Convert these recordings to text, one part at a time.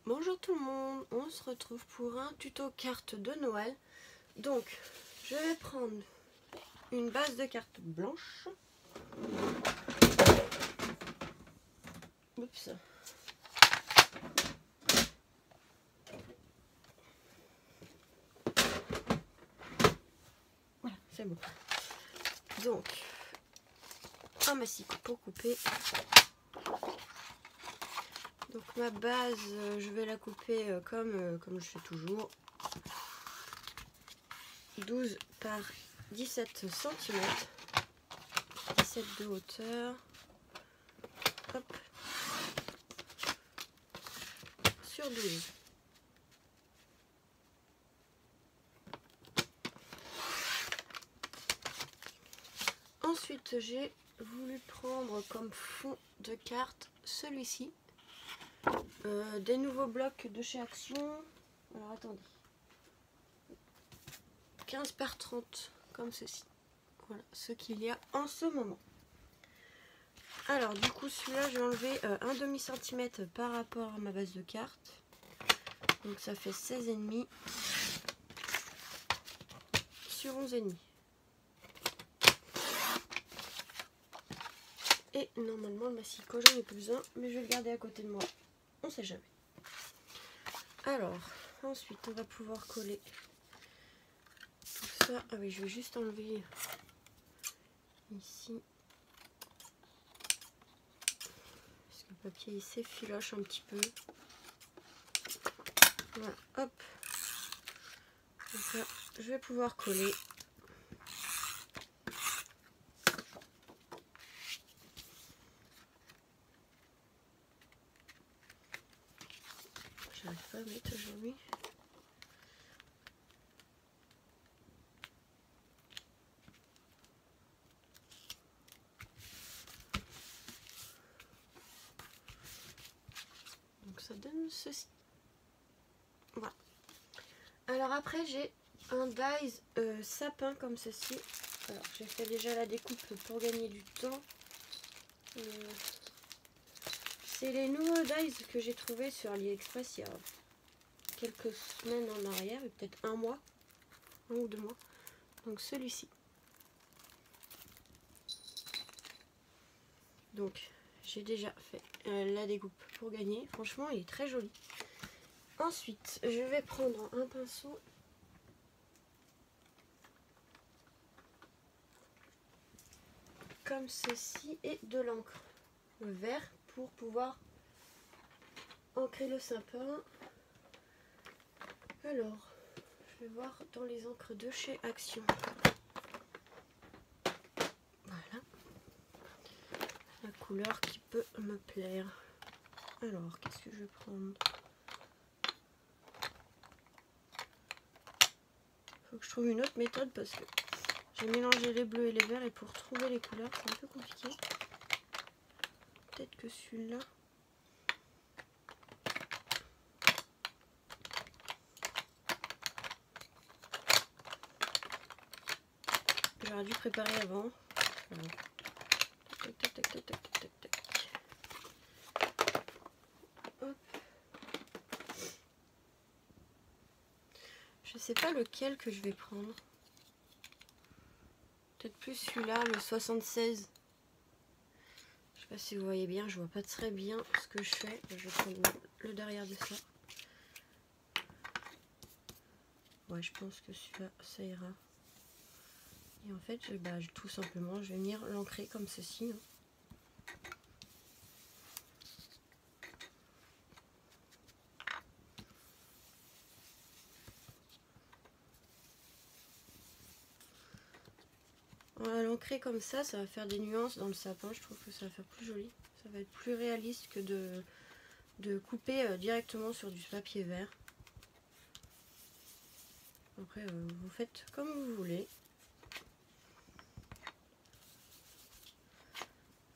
Bonjour tout le monde, on se retrouve pour un tuto carte de Noël. Donc, je vais prendre une base de cartes blanche. Oups. Voilà, c'est bon. Donc, un massicot pour couper. Donc ma base, je vais la couper comme je fais toujours. 12 par 17 cm. 17 de hauteur. Hop. Sur 12. Ensuite, j'ai voulu prendre comme fond de carte celui-ci. Des nouveaux blocs de chez Action. Alors attendez. 15 par 30 comme ceci. Voilà ce qu'il y a en ce moment. Alors du coup celui-là je vais enlever un demi centimètre par rapport à ma base de carte. Donc ça fait 16,5 sur 11,5. Et normalement le massicot j'en ai plus besoin, mais je vais le garder à côté de moi. On sait jamais. Alors ensuite on va pouvoir coller tout ça. Ah oui, je vais juste enlever ici. Parce que le papier il s'effiloche un petit peu. Voilà, hop. Donc là, je vais pouvoir coller. J'arrive pas à mettre aujourd'hui. Donc ça donne ceci. Voilà. Alors après j'ai un dies sapin comme ceci. Alors j'ai fait déjà la découpe pour gagner du temps. C'est les nouveaux dies que j'ai trouvé sur AliExpress il y a quelques semaines en arrière, peut-être un mois, 1 ou 2 mois. Donc celui-ci. Donc j'ai déjà fait la découpe pour gagner. Franchement il est très joli. Ensuite je vais prendre un pinceau comme ceci et de l'encre vert pour pouvoir ancrer le sapin. Alors je vais voir dans les encres de chez Action. Voilà la couleur qui peut me plaire. Alors qu'est-ce que je vais prendre? Faut que je trouve une autre méthode parce que j'ai mélangé les bleus et les verts et pour trouver les couleurs c'est un peu compliqué. Peut-être que celui-là. J'aurais dû préparer avant. Voilà. Tac, tac, tac, tac, tac, tac, tac. Hop. Je sais pas lequel que je vais prendre. Peut-être plus celui-là, le 76. Je sais pas si vous voyez bien, je vois pas très bien ce que je fais. Je vais prendre le derrière de ça. Ouais, je pense que celui-là, ça ira. Et en fait, tout simplement, je vais venir l'ancrer comme ceci. Hein. Voilà, l'ancrer comme ça va faire des nuances dans le sapin. Je trouve que ça va faire plus joli. Ça va être plus réaliste que de couper directement sur du papier vert. Après, vous faites comme vous voulez.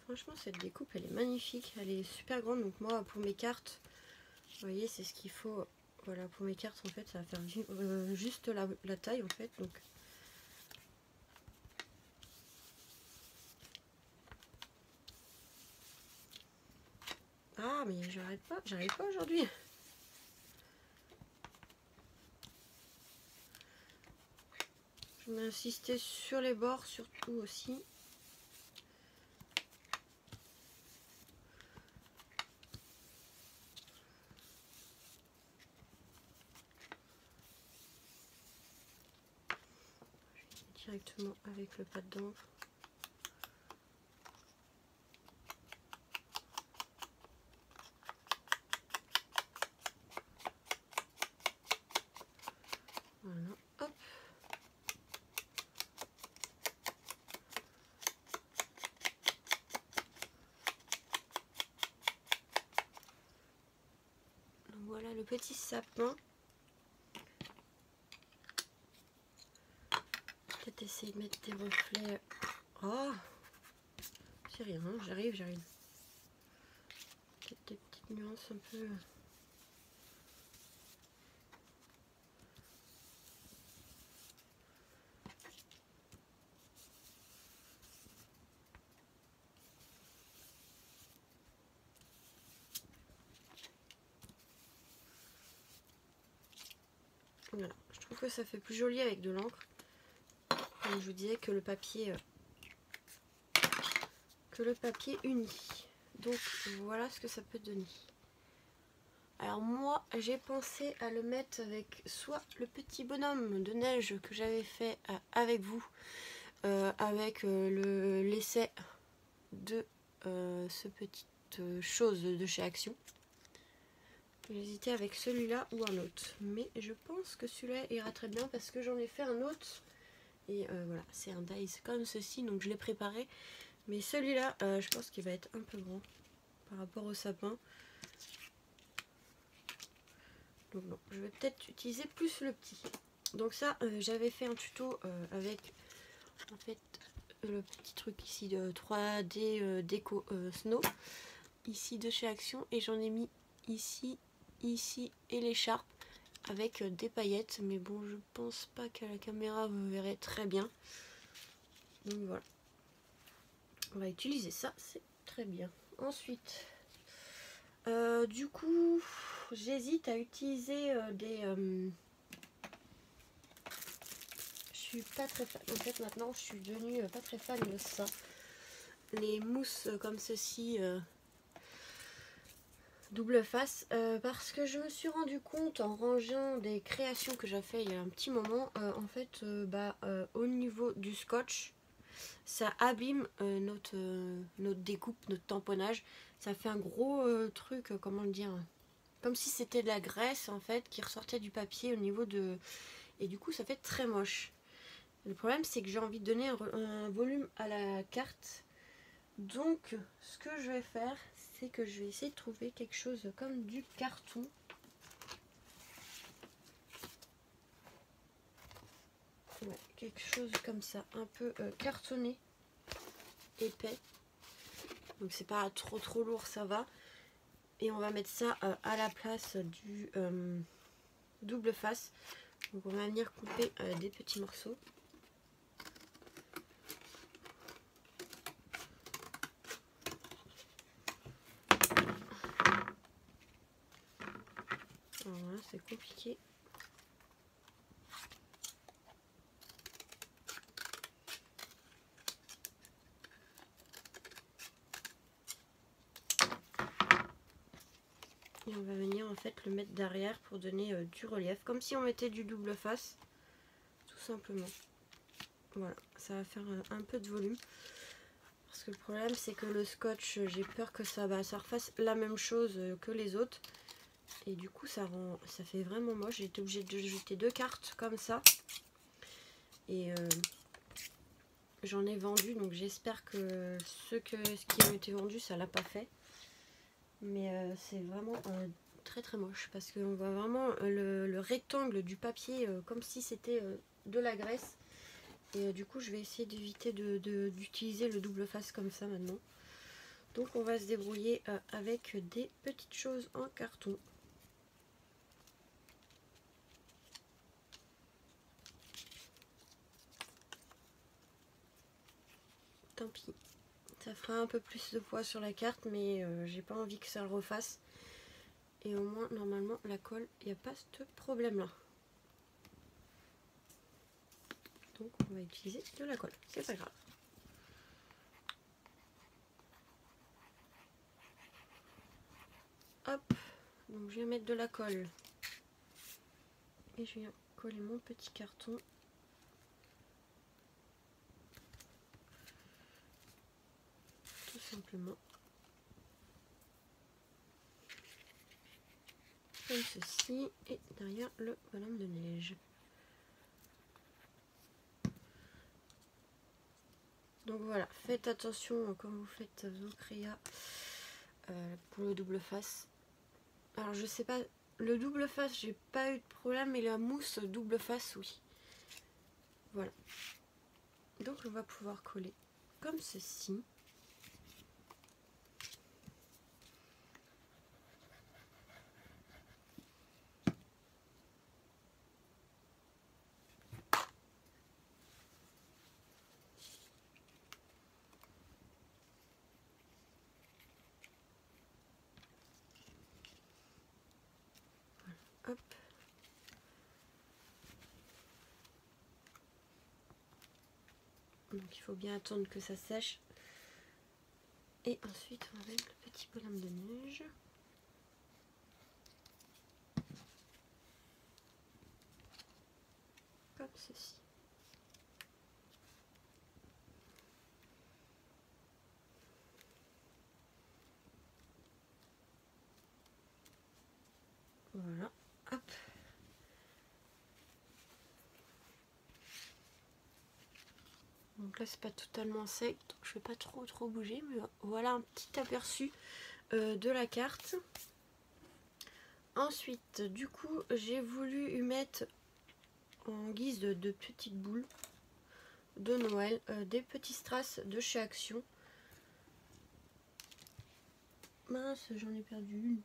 Franchement, cette découpe, elle est magnifique. Elle est super grande. Donc moi, pour mes cartes, vous voyez, c'est ce qu'il faut. Voilà, pour mes cartes, en fait, ça va faire juste la taille, en fait. Donc, ah, mais j'arrive pas aujourd'hui. Je vais insister sur les bords surtout aussi. Je vais directement avec le pâte d'encre. Voilà, hop. Donc voilà le petit sapin. Peut-être essayer de mettre des reflets. Oh, c'est rien, hein, j'arrive. Peut-être des petites nuances un peu. Voilà, je trouve que ça fait plus joli avec de l'encre. Comme je vous disais que le papier uni. Donc voilà ce que ça peut donner. Alors moi j'ai pensé à le mettre avec soit le petit bonhomme de neige que j'avais fait avec vous, avec l'essai de ce petite chose de chez Action. J'hésitais avec celui-là ou un autre, mais je pense que celui-là ira très bien parce que j'en ai fait un autre. Et voilà, c'est un dice comme ceci, donc je l'ai préparé. Mais celui-là, je pense qu'il va être un peu grand par rapport au sapin. Donc non, je vais peut-être utiliser plus le petit. Donc ça, j'avais fait un tuto avec en fait le petit truc ici de 3D déco snow, ici de chez Action, et j'en ai mis ici et l'écharpe avec des paillettes, mais bon, je pense pas qu'à la caméra vous verrez très bien. Donc voilà, on va utiliser ça, c'est très bien. Ensuite, du coup, j'hésite à utiliser des... je suis pas très fan. En fait, maintenant, je suis devenue pas très fan de ça. Les mousses comme ceci, double face, parce que je me suis rendu compte en rangeant des créations que j'ai fait il y a un petit moment, en fait, au niveau du scotch, ça abîme notre découpe, notre tamponnage. Ça fait un gros truc, comment le dire, comme si c'était de la graisse en fait qui ressortait du papier au niveau de... Et du coup ça fait très moche. Le problème c'est que j'ai envie de donner un volume à la carte. Donc ce que je vais faire, c'est que je vais essayer de trouver quelque chose comme du carton. Ouais, quelque chose comme ça, un peu cartonné, épais. Donc c'est pas trop lourd, ça va. Et on va mettre ça à la place du double face. Donc on va venir couper des petits morceaux. Alors là c'est compliqué. Et on va venir en fait le mettre derrière pour donner du relief, comme si on mettait du double face, tout simplement. Voilà, ça va faire un peu de volume. Parce que le problème c'est que le scotch, j'ai peur que ça refasse la même chose que les autres. Et du coup ça fait vraiment moche. J'ai été obligée de jeter 2 cartes comme ça. Et j'en ai vendu, donc j'espère que ce qui a été vendu ça l'a pas fait. Mais c'est vraiment très moche parce qu'on voit vraiment le rectangle du papier comme si c'était de la graisse. Et du coup je vais essayer d'éviter d'utiliser le double face comme ça maintenant. Donc on va se débrouiller avec des petites choses en carton. Tant pis, ça fera un peu plus de poids sur la carte, mais j'ai pas envie que ça le refasse. Et au moins normalement la colle, il n'y a pas ce problème là. Donc on va utiliser de la colle, c'est pas grave. Hop, donc je vais mettre de la colle. Et je viens coller mon petit carton. Tout simplement. Comme ceci. Et derrière le bonhomme de neige. Donc voilà, faites attention quand vous faites vos créas pour le double face. Alors je sais pas, le double face j'ai pas eu de problème, mais la mousse double face oui. Voilà. Donc on va pouvoir coller comme ceci. Hop. Donc il faut bien attendre que ça sèche. Et ensuite on va mettre le petit bonhomme de neige. Comme ceci. Voilà. Hop. Donc là c'est pas totalement sec, donc je vais pas trop bouger, mais voilà un petit aperçu de la carte. Ensuite du coup j'ai voulu y mettre en guise de petites boules de Noël des petits strass de chez Action. Mince, j'en ai perdu une.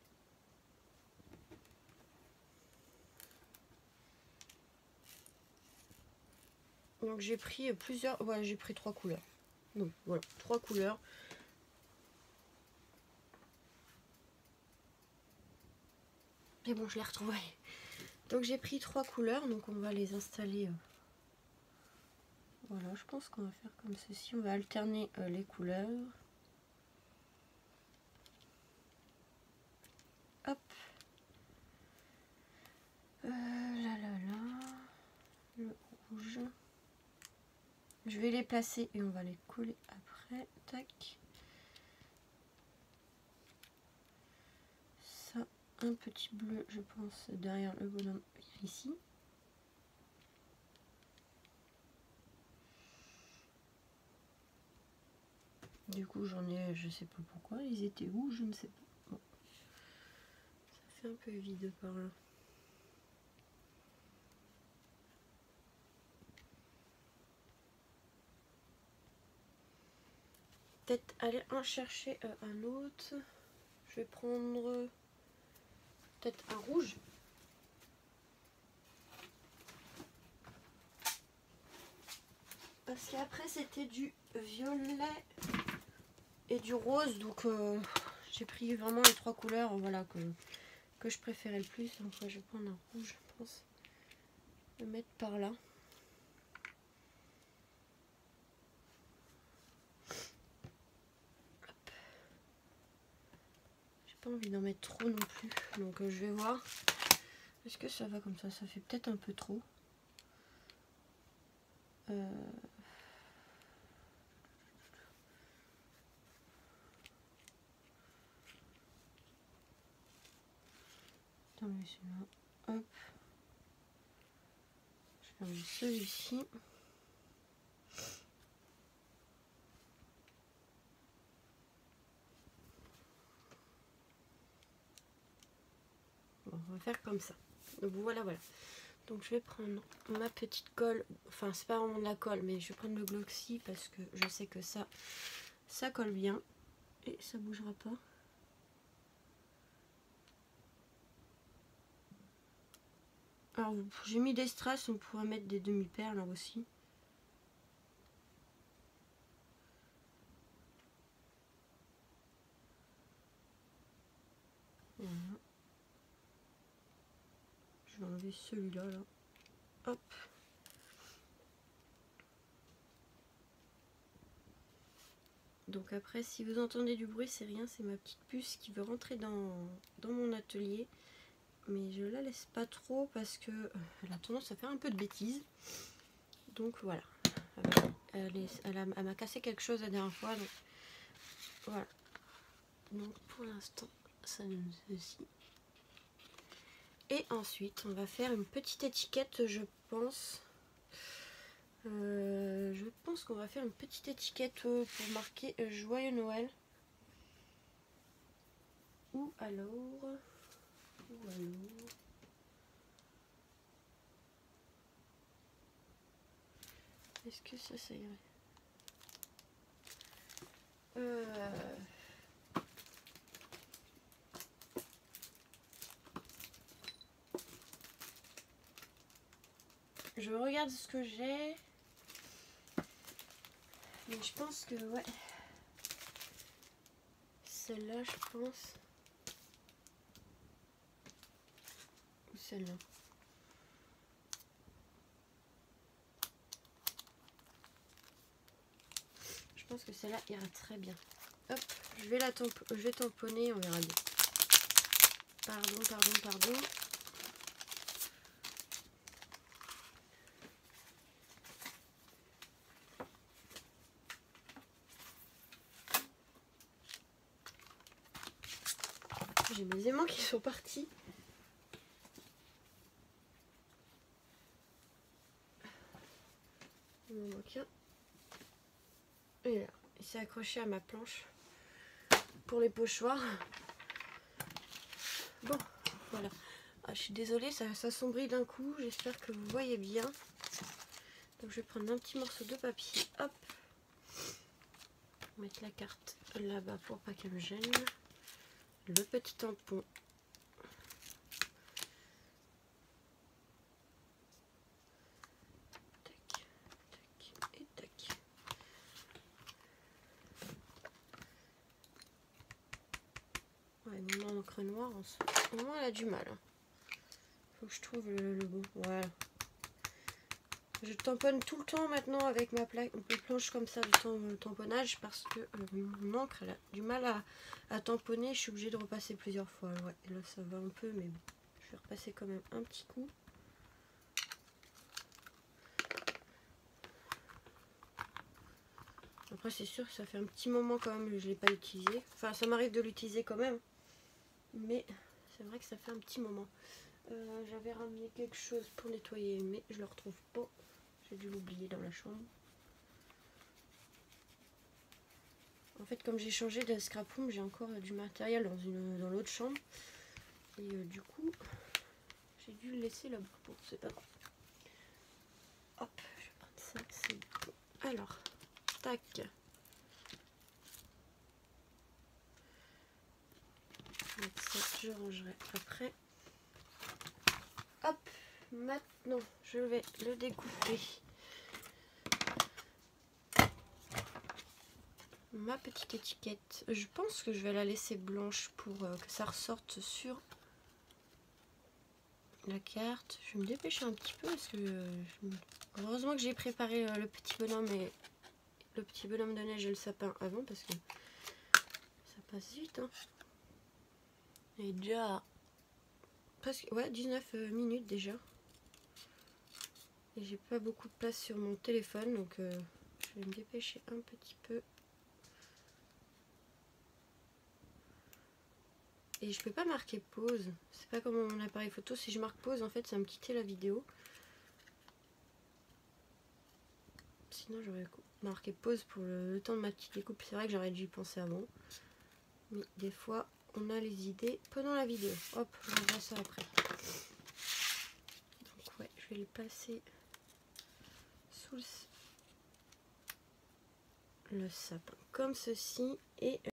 Donc j'ai pris plusieurs, ouais, j'ai pris 3 couleurs. Donc voilà, 3 couleurs. Et bon, je l'ai retrouvé. Donc j'ai pris 3 couleurs, donc on va les installer. Voilà, je pense qu'on va faire comme ceci. On va alterner les couleurs. Hop. Le rouge. Je vais les placer et on va les coller après. Tac. Ça, un petit bleu, je pense, derrière le bonhomme ici. Du coup, j'en ai, je sais pas pourquoi, ils étaient où, je ne sais pas. Bon. Ça fait un peu vide par là. Peut-être aller en chercher un autre. Je vais prendre peut-être un rouge. Parce qu'après c'était du violet et du rose, donc j'ai pris vraiment les 3 couleurs, voilà, que je préférais le plus. Donc je vais prendre un rouge, je pense, le mettre par là. J'ai pas envie d'en mettre trop non plus, donc je vais voir. Est-ce que ça va comme ça? Ça fait peut-être un peu trop. Attends, celui-là. Hop. Je vais enlever celui-ci. Bon, on va faire comme ça. Donc voilà. Donc je vais prendre ma petite colle. Enfin, c'est pas vraiment de la colle, mais je vais prendre le Gloxy parce que je sais que ça colle bien. Et ça bougera pas. Alors, j'ai mis des strass, on pourrait mettre des demi-perles là aussi. Voilà. Je vais enlever celui-là, là. Hop. Donc après, si vous entendez du bruit, c'est rien, c'est ma petite puce qui veut rentrer dans mon atelier. Mais je la laisse pas trop parce que elle a tendance à faire un peu de bêtises. Donc voilà. Elle m'a cassé quelque chose la dernière fois. Donc voilà. Donc pour l'instant, ça donne ceci. Et ensuite, on va faire une petite étiquette, je pense. Je pense qu'on va faire une petite étiquette pour marquer Joyeux Noël. Ou alors... Est-ce que ça irait? Je regarde ce que j'ai. Mais je pense que ouais. Celle-là, je pense. Ou celle-là. Je pense que celle-là ira très bien. Hop, je vais tamponner, on verra bien. Pardon. J'ai mes aimants qui sont partis. Il m'en manque un. Et là, il s'est accroché à ma planche pour les pochoirs. Bon, voilà. Ah, je suis désolée, ça s'assombrit d'un coup. J'espère que vous voyez bien. Donc je vais prendre un petit morceau de papier. Hop. Mettre la carte là-bas pour pas qu'elle me gêne. Le petit tampon. Tac, et tac. Ouais, mon encre noire, en ce moment, elle a du mal. Faut que je trouve le bon. Voilà. Je tamponne tout le temps maintenant avec ma planche comme ça de tamponnage parce que mon encre elle a du mal à tamponner. Je suis obligée de repasser plusieurs fois. Ouais, et là ça va un peu, mais bon, je vais repasser quand même un petit coup. Après c'est sûr que ça fait un petit moment quand même que je ne l'ai pas utilisé. Enfin ça m'arrive de l'utiliser quand même, mais c'est vrai que ça fait un petit moment. J'avais ramené quelque chose pour nettoyer, mais je le retrouve pas. J'ai dû l'oublier dans la chambre. En fait, comme j'ai changé de scrap room, j'ai encore du matériel dans l'autre chambre. Et du coup, j'ai dû le laisser là-bas. Bon, c'est pas grave. Hop, je vais prendre ça, c'est bon. Alors, tac. Ça, je rangerai après. Hop, maintenant, je vais le découper. Ma petite étiquette. Je pense que je vais la laisser blanche pour que ça ressorte sur la carte. Je vais me dépêcher un petit peu parce que heureusement que j'ai préparé le petit bonhomme de neige et le sapin avant parce que ça passe vite. Hein. Et déjà presque 19 minutes déjà. Et j'ai pas beaucoup de place sur mon téléphone donc je vais me dépêcher un petit peu. Et je peux pas marquer pause. C'est pas comme mon appareil photo. Si je marque pause, en fait, ça va me quitter la vidéo. Sinon, j'aurais marqué pause pour le temps de ma petite découpe. C'est vrai que j'aurais dû y penser avant. Mais des fois, on a les idées pendant la vidéo. Hop, on verra ça après. Donc ouais, je vais le passer sous le sapin comme ceci. Et